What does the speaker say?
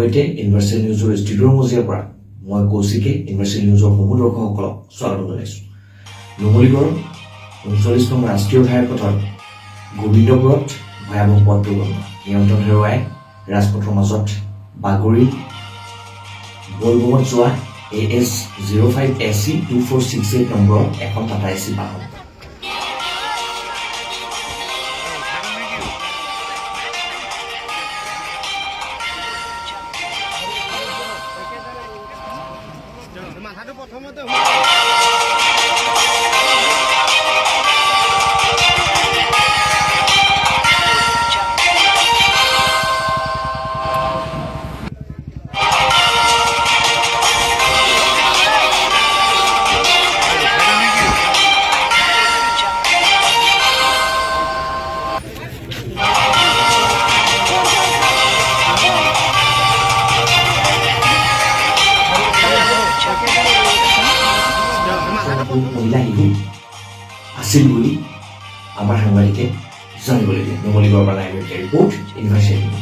সৈতে ইউনিভাৰ্চিটি নিউজৰ ষ্টুডিঅ'ৰ মজিয়াৰ পৰা মই কৌশিকে ইউনিভাৰ্চিটি নিউজৰ সমূহ দৰ্শকসকলক স্বাগতম জনাইছোঁ। নুমলীগড় ৩৯ নং ৰাষ্ট্ৰীয় ঘাইপথত গোবিন্দপুৰত ভয়াৱহ পথ দুৰ্ঘটনা, নিয়ন্ত্ৰণ হেৰুৱাই ৰাজপথৰ মাজত বাগৰি বলবমত যোৱা AS 05 AC 2468 নম্বৰৰ এখন টাটা AC বাহন। মাথাটো প্ৰথমতে মহিলা শিশু আছিল বুলি আমাৰ সাংবাদিকে জানিবলৈ দিয়ে। নুমলীগড়ৰ পৰা লাইভ ৰিপৰ্ট ইউনিভাৰ্চিটি।